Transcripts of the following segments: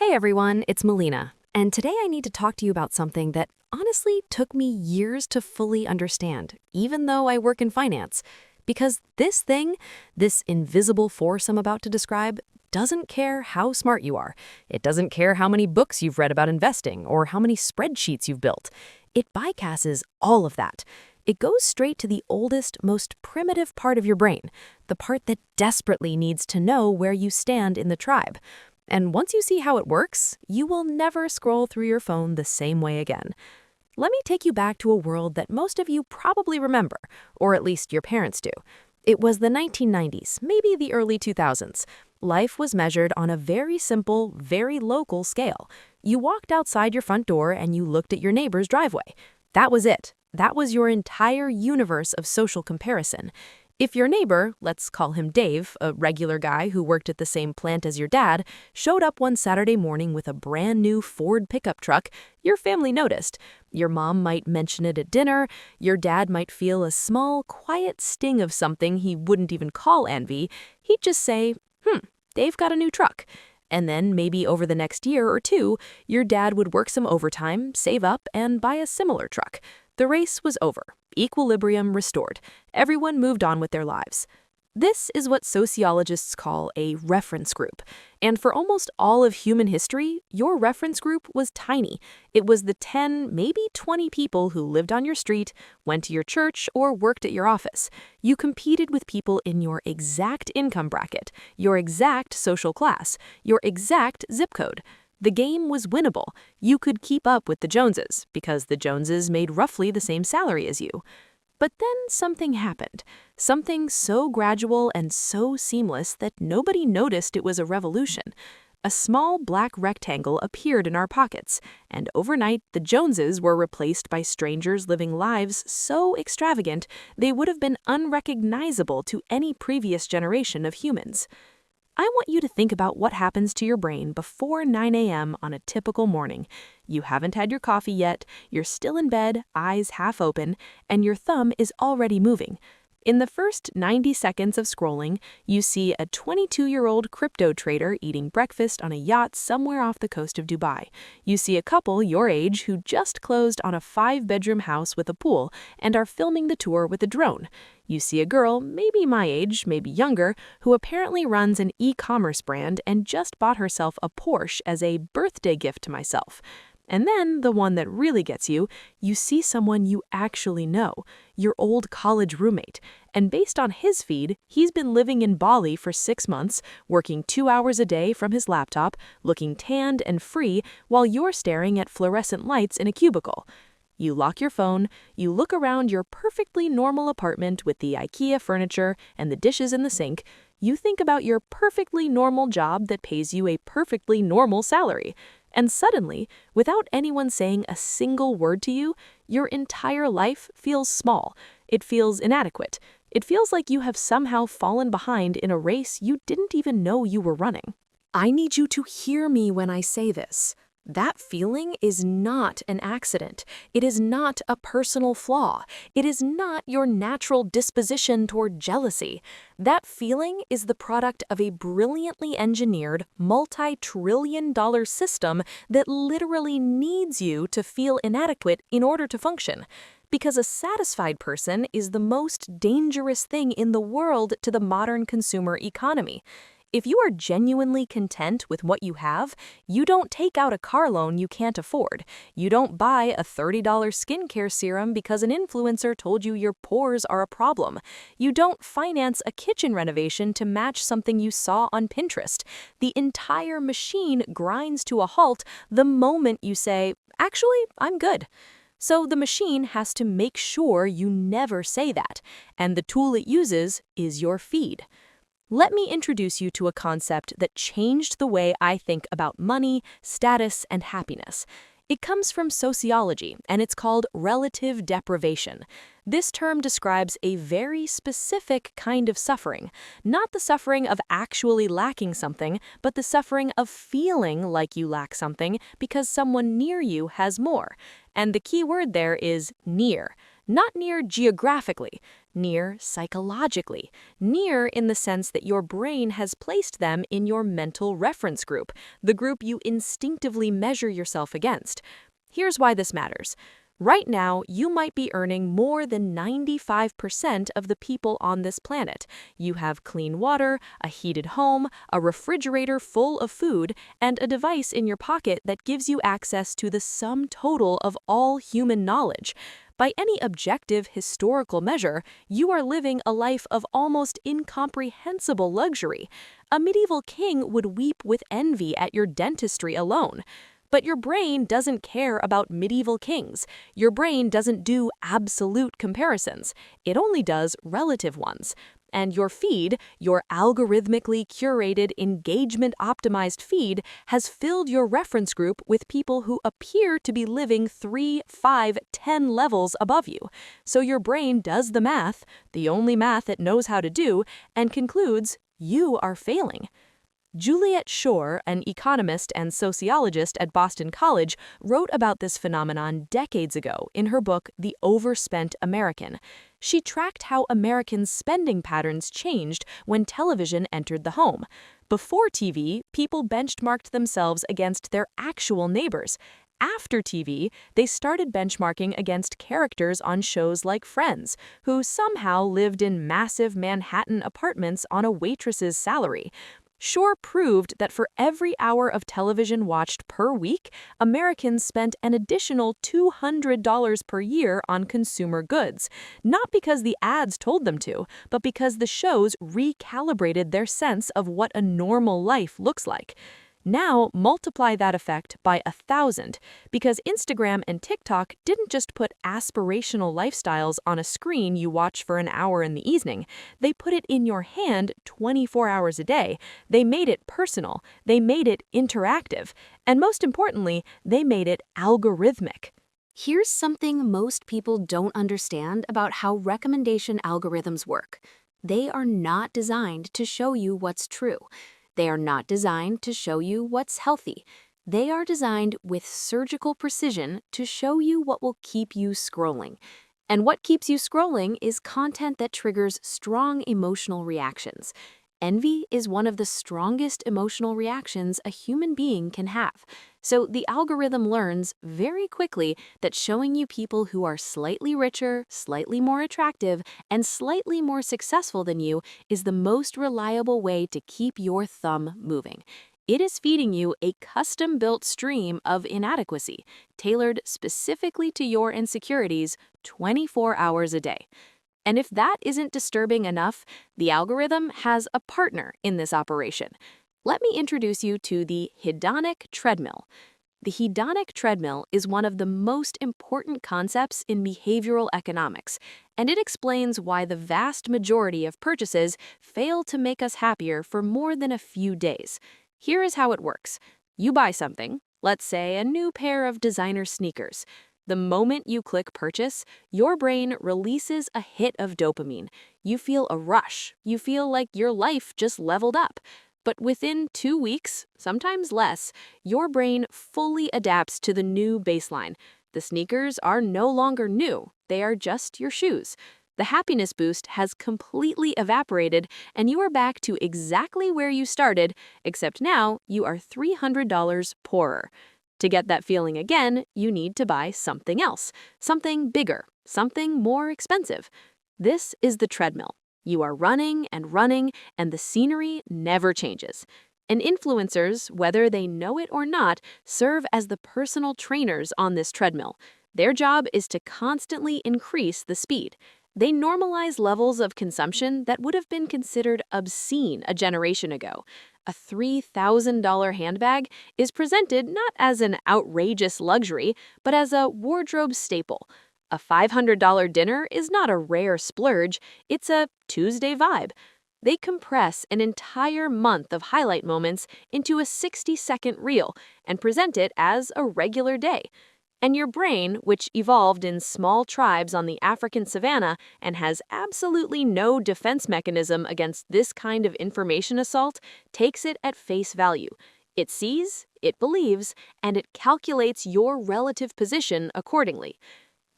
Hey everyone, it's Melina, and today I need to talk to you about something that honestly took me years to fully understand, even though I work in finance. Because this invisible force I'm about to describe, doesn't care how smart you are. It doesn't care how many books you've read about investing or how many spreadsheets you've built. It bypasses all of that. It goes straight to the oldest, most primitive part of your brain, the part that desperately needs to know where you stand in the tribe. And once you see how it works, you will never scroll through your phone the same way again. Let me take you back to a world that most of you probably remember, or at least your parents do. It was the 1990s, maybe the early 2000s. Life was measured on a very simple, very local scale. You walked outside your front door and you looked at your neighbor's driveway. That was it. That was your entire universe of social comparison. If your neighbor, let's call him Dave, a regular guy who worked at the same plant as your dad, showed up one Saturday morning with a brand new Ford pickup truck, your family noticed. Your mom might mention it at dinner, your dad might feel a small, quiet sting of something he wouldn't even call envy. He'd just say, Dave got a new truck. And then maybe over the next year or two, your dad would work some overtime, save up, and buy a similar truck. The race was over. Equilibrium restored. Everyone moved on with their lives. This is what sociologists call a reference group. And for almost all of human history, your reference group was tiny. It was the 10, maybe 20 people who lived on your street, went to your church, or worked at your office. You competed with people in your exact income bracket, your exact social class, your exact zip code. The game was winnable. You could keep up with the Joneses, because the Joneses made roughly the same salary as you. But then something happened. Something so gradual and so seamless that nobody noticed it was a revolution. A small black rectangle appeared in our pockets, and overnight the Joneses were replaced by strangers living lives so extravagant they would have been unrecognizable to any previous generation of humans. I want you to think about what happens to your brain before 9 a.m. on a typical morning. You haven't had your coffee yet, you're still in bed, eyes half open, and your thumb is already moving. In the first 90 seconds of scrolling, you see a 22-year-old crypto trader eating breakfast on a yacht somewhere off the coast of Dubai. You see a couple your age who just closed on a 5-bedroom house with a pool and are filming the tour with a drone. You see a girl, maybe my age, maybe younger, who apparently runs an e-commerce brand and just bought herself a Porsche as a birthday gift to myself. And then, the one that really gets you, you see someone you actually know, your old college roommate. And based on his feed, he's been living in Bali for 6 months, working 2 hours a day from his laptop, looking tanned and free, while you're staring at fluorescent lights in a cubicle. You lock your phone, you look around your perfectly normal apartment with the IKEA furniture and the dishes in the sink, you think about your perfectly normal job that pays you a perfectly normal salary. And suddenly, without anyone saying a single word to you, your entire life feels small. It feels inadequate. It feels like you have somehow fallen behind in a race you didn't even know you were running. I need you to hear me when I say this. That feeling is not an accident. It is not a personal flaw. It is not your natural disposition toward jealousy. That feeling is the product of a brilliantly engineered, multi-trillion-dollar system that literally needs you to feel inadequate in order to function. Because a satisfied person is the most dangerous thing in the world to the modern consumer economy. If you are genuinely content with what you have, you don't take out a car loan you can't afford. You don't buy a $30 skincare serum because an influencer told you your pores are a problem. You don't finance a kitchen renovation to match something you saw on Pinterest. The entire machine grinds to a halt the moment you say, "Actually, I'm good." So the machine has to make sure you never say that, and the tool it uses is your feed. Let me introduce you to a concept that changed the way I think about money, status, and happiness. It comes from sociology, and it's called relative deprivation. This term describes a very specific kind of suffering, not the suffering of actually lacking something, but the suffering of feeling like you lack something because someone near you has more. And the key word there is near. Not near geographically, near psychologically, near in the sense that your brain has placed them in your mental reference group, the group you instinctively measure yourself against. Here's why this matters. Right now, you might be earning more than 95% of the people on this planet. You have clean water, a heated home, a refrigerator full of food, and a device in your pocket that gives you access to the sum total of all human knowledge. By any objective historical measure, you are living a life of almost incomprehensible luxury. A medieval king would weep with envy at your dentistry alone. But your brain doesn't care about medieval kings. Your brain doesn't do absolute comparisons. It only does relative ones. And your feed, your algorithmically curated, engagement-optimized feed, has filled your reference group with people who appear to be living 3, 5, 10 levels above you. So your brain does the math, the only math it knows how to do, and concludes you are failing. Juliet Schor, an economist and sociologist at Boston College, wrote about this phenomenon decades ago in her book, The Overspent American. She tracked how Americans' spending patterns changed when television entered the home. Before TV, people benchmarked themselves against their actual neighbors. After TV, they started benchmarking against characters on shows like Friends, who somehow lived in massive Manhattan apartments on a waitress's salary. Schor proved that for every hour of television watched per week, Americans spent an additional $200 per year on consumer goods, not because the ads told them to, but because the shows recalibrated their sense of what a normal life looks like. Now, multiply that effect by 1,000, because Instagram and TikTok didn't just put aspirational lifestyles on a screen you watch for an hour in the evening. They put it in your hand 24 hours a day. They made it personal. They made it interactive. And most importantly, they made it algorithmic. Here's something most people don't understand about how recommendation algorithms work. They are not designed to show you what's true. They are not designed to show you what's healthy. They are designed with surgical precision to show you what will keep you scrolling. And what keeps you scrolling is content that triggers strong emotional reactions. Envy is one of the strongest emotional reactions a human being can have. So the algorithm learns very quickly that showing you people who are slightly richer, slightly more attractive, and slightly more successful than you is the most reliable way to keep your thumb moving. It is feeding you a custom-built stream of inadequacy, tailored specifically to your insecurities 24 hours a day. And if that isn't disturbing enough, the algorithm has a partner in this operation. Let me introduce you to the hedonic treadmill. The hedonic treadmill is one of the most important concepts in behavioral economics, and it explains why the vast majority of purchases fail to make us happier for more than a few days. Here is how it works. You buy something, let's say a new pair of designer sneakers. The moment you click purchase, your brain releases a hit of dopamine. You feel a rush. You feel like your life just leveled up. But within 2 weeks, sometimes less, your brain fully adapts to the new baseline. The sneakers are no longer new. They are just your shoes. The happiness boost has completely evaporated, and you are back to exactly where you started, except now you are $300 poorer. To get that feeling again, you need to buy something else, something bigger, something more expensive. This is the treadmill. You are running, and the scenery never changes. And influencers, whether they know it or not, serve as the personal trainers on this treadmill. Their job is to constantly increase the speed. They normalize levels of consumption that would have been considered obscene a generation ago. A $3,000 handbag is presented not as an outrageous luxury, but as a wardrobe staple. A $500 dinner is not a rare splurge, it's a Tuesday vibe. They compress an entire month of highlight moments into a 60-second reel and present it as a regular day. And your brain, which evolved in small tribes on the African savanna and has absolutely no defense mechanism against this kind of information assault, takes it at face value. It sees, it believes, and it calculates your relative position accordingly.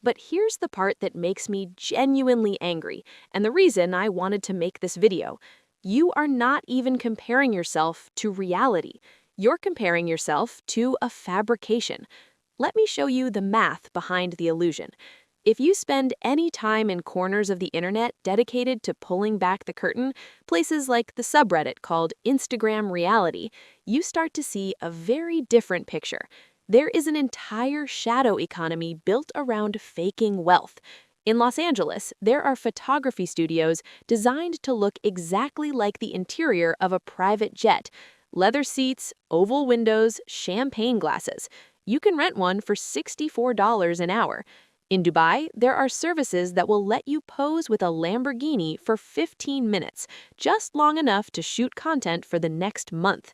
But here's the part that makes me genuinely angry, and the reason I wanted to make this video. You are not even comparing yourself to reality. You're comparing yourself to a fabrication. Let me show you the math behind the illusion. If you spend any time in corners of the internet dedicated to pulling back the curtain, places like the subreddit called Instagram Reality, you start to see a very different picture. There is an entire shadow economy built around faking wealth. In Los Angeles, there are photography studios designed to look exactly like the interior of a private jet. Leather seats, oval windows, champagne glasses. You can rent one for $64 an hour. In Dubai, there are services that will let you pose with a Lamborghini for 15 minutes, just long enough to shoot content for the next month.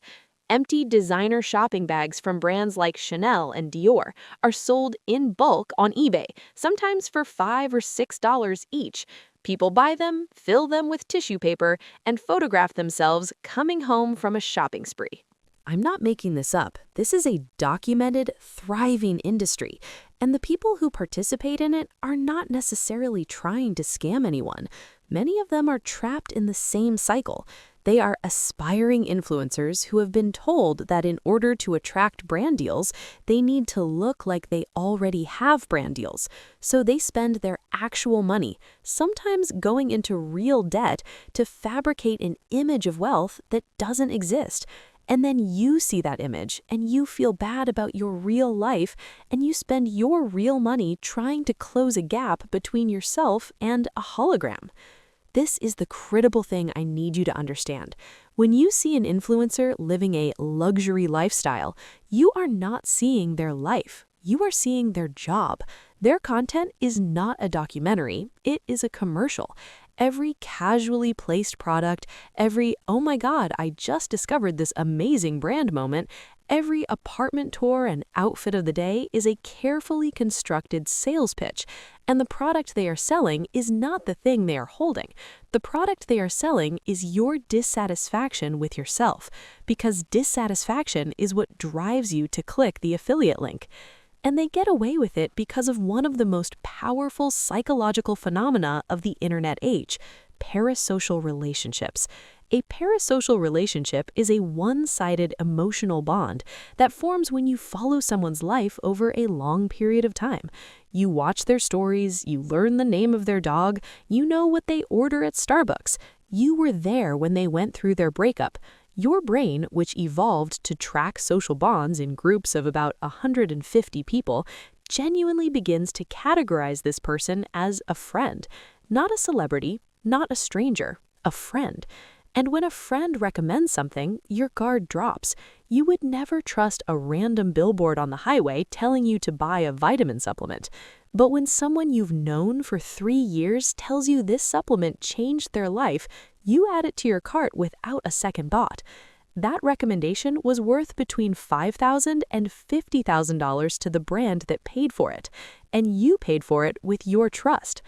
Empty designer shopping bags from brands like Chanel and Dior are sold in bulk on eBay, sometimes for $5 or $6 each. People buy them, fill them with tissue paper, and photograph themselves coming home from a shopping spree. I'm not making this up. This is a documented, thriving industry, and the people who participate in it are not necessarily trying to scam anyone. Many of them are trapped in the same cycle. They are aspiring influencers who have been told that in order to attract brand deals, they need to look like they already have brand deals. So they spend their actual money, sometimes going into real debt, to fabricate an image of wealth that doesn't exist. And then you see that image and you feel bad about your real life, and you spend your real money trying to close a gap between yourself and a hologram. This is the critical thing I need you to understand. When you see an influencer living a luxury lifestyle, you are not seeing their life. You are seeing their job. Their content is not a documentary, it is a commercial. Every casually placed product, every "oh my god, I just discovered this amazing brand" moment, every apartment tour and outfit of the day is a carefully constructed sales pitch. And the product they are selling is not the thing they are holding. The product they are selling is your dissatisfaction with yourself, because dissatisfaction is what drives you to click the affiliate link. And they get away with it because of one of the most powerful psychological phenomena of the internet age: parasocial relationships. A parasocial relationship is a one-sided emotional bond that forms when you follow someone's life over a long period of time. You watch their stories, you learn the name of their dog, you know what they order at Starbucks. You were there when they went through their breakup. Your brain, which evolved to track social bonds in groups of about 150 people, genuinely begins to categorize this person as a friend. Not a celebrity, not a stranger, a friend. And when a friend recommends something, your guard drops. You would never trust a random billboard on the highway telling you to buy a vitamin supplement. But when someone you've known for 3 years tells you this supplement changed their life, you add it to your cart without a second thought. That recommendation was worth between $5,000 and $50,000 to the brand that paid for it, and you paid for it with your trust.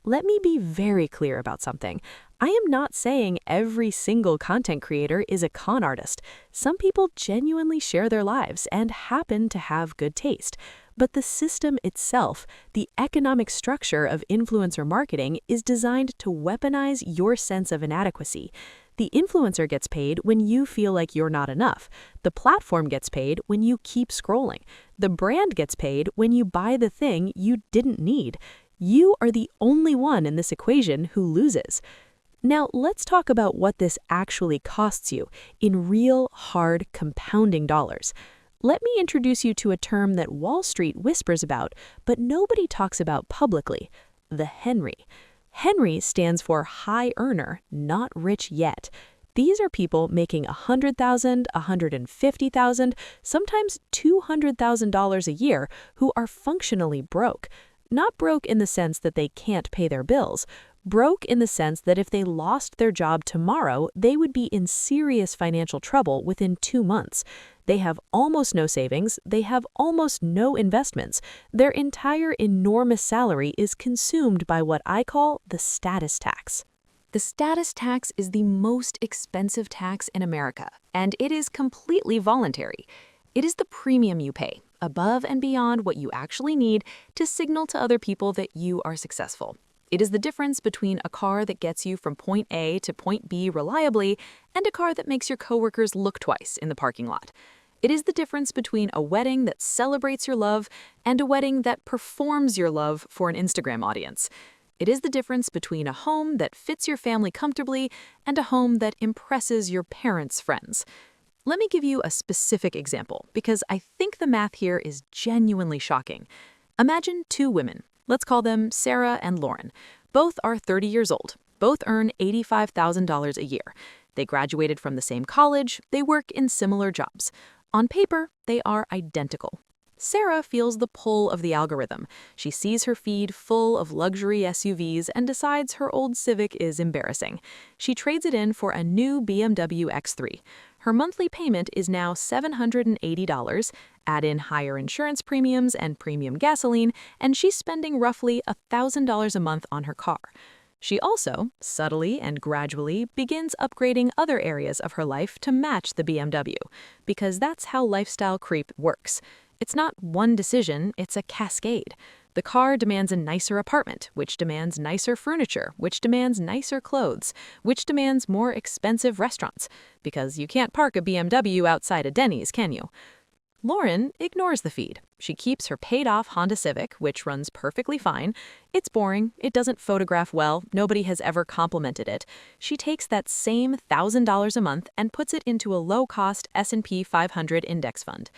Let me be very clear about something. I am not saying every single content creator is a con artist. Some people genuinely share their lives and happen to have good taste. But the system itself, the economic structure of influencer marketing, is designed to weaponize your sense of inadequacy. The influencer gets paid when you feel like you're not enough. The platform gets paid when you keep scrolling. The brand gets paid when you buy the thing you didn't need. You are the only one in this equation who loses. Now, let's talk about what this actually costs you in real, hard, compounding dollars. Let me introduce you to a term that Wall Street whispers about, but nobody talks about publicly: the Henry. Henry stands for high earner, not rich yet. These are people making $100,000, $150,000, sometimes $200,000 a year who are functionally broke. Not broke in the sense that they can't pay their bills. Broke in the sense that if they lost their job tomorrow, they would be in serious financial trouble within 2 months. They have almost no savings, they have almost no investments. Their entire enormous salary is consumed by what I call the status tax. The status tax is the most expensive tax in America, and it is completely voluntary. It is the premium you pay, above and beyond what you actually need to signal to other people that you are successful. It is the difference between a car that gets you from point A to point B reliably and a car that makes your coworkers look twice in the parking lot. It is the difference between a wedding that celebrates your love and a wedding that performs your love for an Instagram audience. It is the difference between a home that fits your family comfortably and a home that impresses your parents' friends. Let me give you a specific example, because I think the math here is genuinely shocking. Imagine two women. Let's call them Sarah and Lauren. Both are 30 years old. Both earn $85,000 a year. They graduated from the same college. They work in similar jobs. On paper, they are identical. Sarah feels the pull of the algorithm. She sees her feed full of luxury SUVs and decides her old Civic is embarrassing. She trades it in for a new BMW X3. Her monthly payment is now $780. Add in higher insurance premiums and premium gasoline, and she's spending roughly $1,000 a month on her car. She also, subtly and gradually, begins upgrading other areas of her life to match the BMW, because that's how lifestyle creep works. It's not one decision, it's a cascade. The car demands a nicer apartment, which demands nicer furniture, which demands nicer clothes, which demands more expensive restaurants, because you can't park a BMW outside a Denny's, can you? Lauren ignores the feed. She keeps her paid-off Honda Civic, which runs perfectly fine. It's boring, it doesn't photograph well, nobody has ever complimented it. She takes that same $1,000 a month and puts it into a low-cost S&P 500 index fund.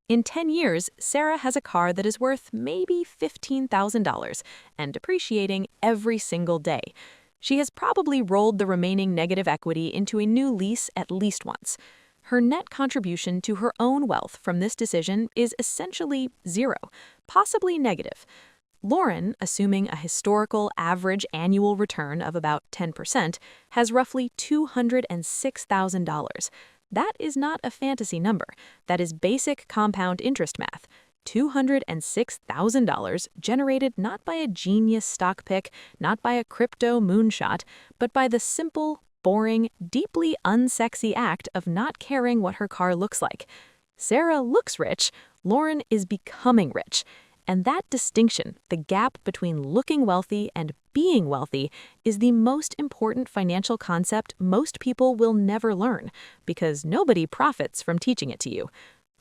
In 10 years, Sarah has a car that is worth maybe $15,000 and depreciating every single day. She has probably rolled the remaining negative equity into a new lease at least once. Her net contribution to her own wealth from this decision is essentially zero, possibly negative. Lauren, assuming a historical average annual return of about 10%, has roughly $206,000. That is not a fantasy number. That is basic compound interest math. $206,000 generated not by a genius stock pick, not by a crypto moonshot, but by the simple, boring, deeply unsexy act of not caring what her car looks like. Sarah looks rich, Lauren is becoming rich. And that distinction, the gap between looking wealthy and being wealthy, is the most important financial concept most people will never learn, because nobody profits from teaching it to you.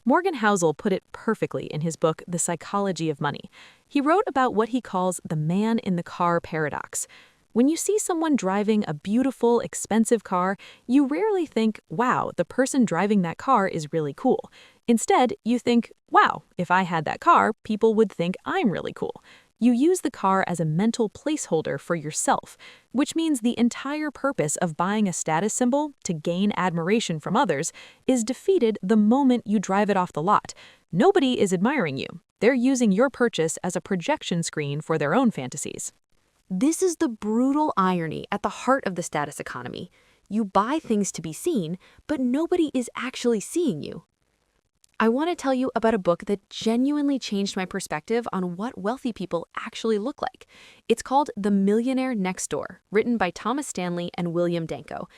Morgan Housel put it perfectly in his book, The Psychology of Money. He wrote about what he calls the man in the car paradox. When you see someone driving a beautiful, expensive car, you rarely think, wow, the person driving that car is really cool. Instead, you think, wow, if I had that car, people would think I'm really cool. You use the car as a mental placeholder for yourself, which means the entire purpose of buying a status symbol to gain admiration from others is defeated the moment you drive it off the lot. Nobody is admiring you. They're using your purchase as a projection screen for their own fantasies. This is the brutal irony at the heart of the status economy. You buy things to be seen, but nobody is actually seeing you. I want to tell you about a book that genuinely changed my perspective on what wealthy people actually look like. It's called The Millionaire Next Door, written by Thomas Stanley and William Danko.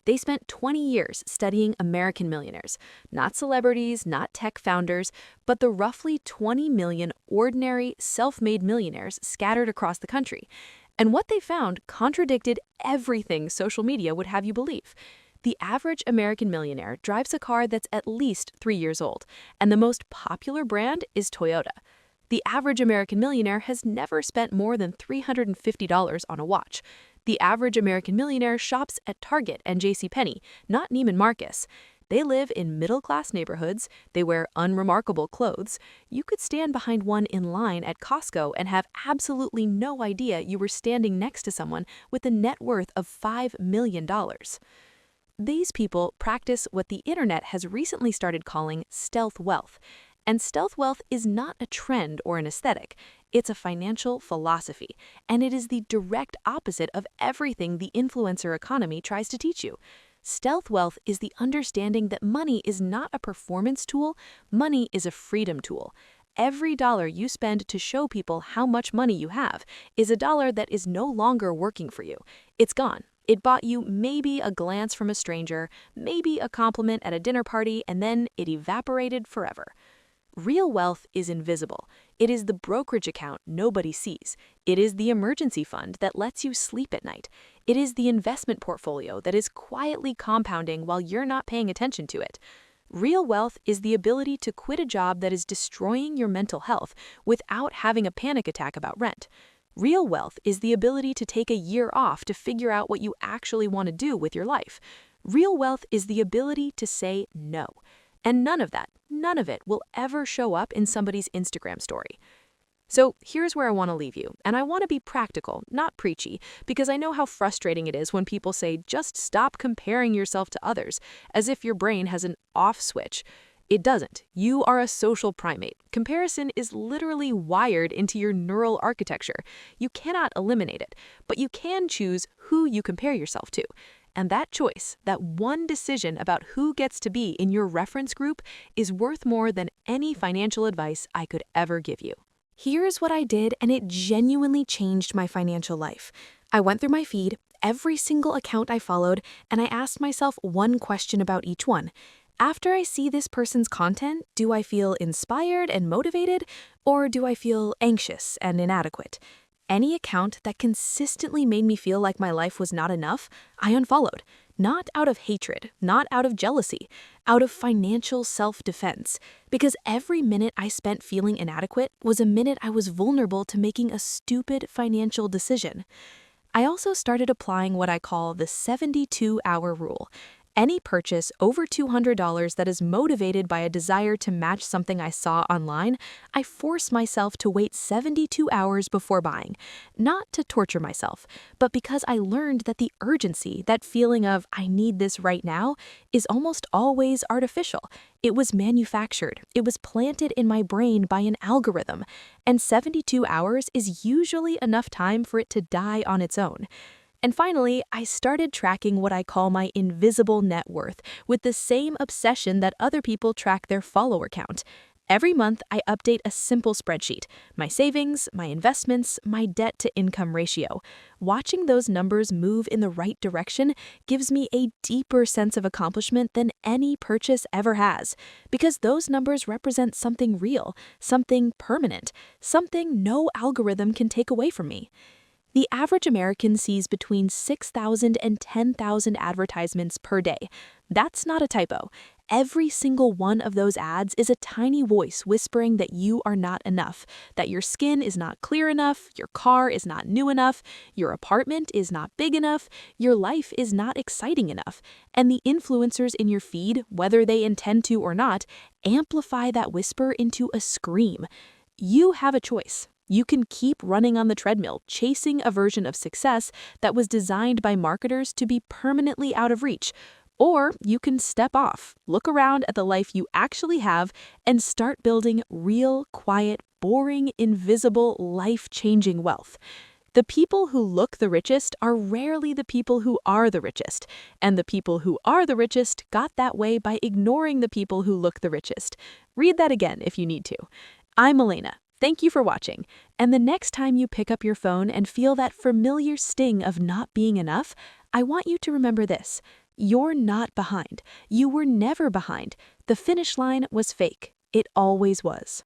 They spent 20 years studying American millionaires, not celebrities, not tech founders, but the roughly 20 million ordinary, self-made millionaires scattered across the country. And what they found contradicted everything social media would have you believe. The average American millionaire drives a car that's at least 3 years old, and the most popular brand is Toyota. The average American millionaire has never spent more than $350 on a watch. The average American millionaire shops at Target and JCPenney, not Neiman Marcus. They live in middle-class neighborhoods, they wear unremarkable clothes. You could stand behind one in line at Costco and have absolutely no idea you were standing next to someone with a net worth of $5 million. These people practice what the internet has recently started calling stealth wealth. And stealth wealth is not a trend or an aesthetic. It's a financial philosophy, and it is the direct opposite of everything the influencer economy tries to teach you. Stealth wealth is the understanding that money is not a performance tool, money is a freedom tool. Every dollar you spend to show people how much money you have is a dollar that is no longer working for you. It's gone. It bought you maybe a glance from a stranger, maybe a compliment at a dinner party, and then it evaporated forever. Real wealth is invisible. It is the brokerage account nobody sees. It is the emergency fund that lets you sleep at night. It is the investment portfolio that is quietly compounding while you're not paying attention to it. Real wealth is the ability to quit a job that is destroying your mental health without having a panic attack about rent. Real wealth is the ability to take a year off to figure out what you actually want to do with your life. Real wealth is the ability to say no. And none of it will ever show up in somebody's Instagram story. So here's where I want to leave you, and I want to be practical, not preachy, because I know how frustrating it is when people say, just stop comparing yourself to others, as if your brain has an off switch. It doesn't. You are a social primate. Comparison is literally wired into your neural architecture. You cannot eliminate it, but you can choose who you compare yourself to. And that choice, that one decision about who gets to be in your reference group, is worth more than any financial advice I could ever give you. Here's what I did, and it genuinely changed my financial life. I went through my feed, every single account I followed, and I asked myself one question about each one. After I see this person's content, do I feel inspired and motivated, or do I feel anxious and inadequate? Any account that consistently made me feel like my life was not enough, I unfollowed. Not out of hatred, not out of jealousy, out of financial self-defense. Because every minute I spent feeling inadequate was a minute I was vulnerable to making a stupid financial decision. I also started applying what I call the 72-hour rule. Any purchase over $200 that is motivated by a desire to match something I saw online, I force myself to wait 72 hours before buying. Not to torture myself, but because I learned that the urgency, that feeling of I need this right now, is almost always artificial. It was manufactured. It was planted in my brain by an algorithm. And 72 hours is usually enough time for it to die on its own. And finally, I started tracking what I call my invisible net worth with the same obsession that other people track their follower count. Every month, I update a simple spreadsheet, my savings, my investments, my debt-to-income ratio. Watching those numbers move in the right direction gives me a deeper sense of accomplishment than any purchase ever has, because those numbers represent something real, something permanent, something no algorithm can take away from me. The average American sees between 6,000 and 10,000 advertisements per day. That's not a typo. Every single one of those ads is a tiny voice whispering that you are not enough, that your skin is not clear enough, your car is not new enough, your apartment is not big enough, your life is not exciting enough. And the influencers in your feed, whether they intend to or not, amplify that whisper into a scream. You have a choice. You can keep running on the treadmill, chasing a version of success that was designed by marketers to be permanently out of reach. Or you can step off, look around at the life you actually have, and start building real, quiet, boring, invisible, life-changing wealth. The people who look the richest are rarely the people who are the richest, and the people who are the richest got that way by ignoring the people who look the richest. Read that again if you need to. I'm Elena. Thank you for watching, and the next time you pick up your phone and feel that familiar sting of not being enough, I want you to remember this. You're not behind. You were never behind. The finish line was fake. It always was.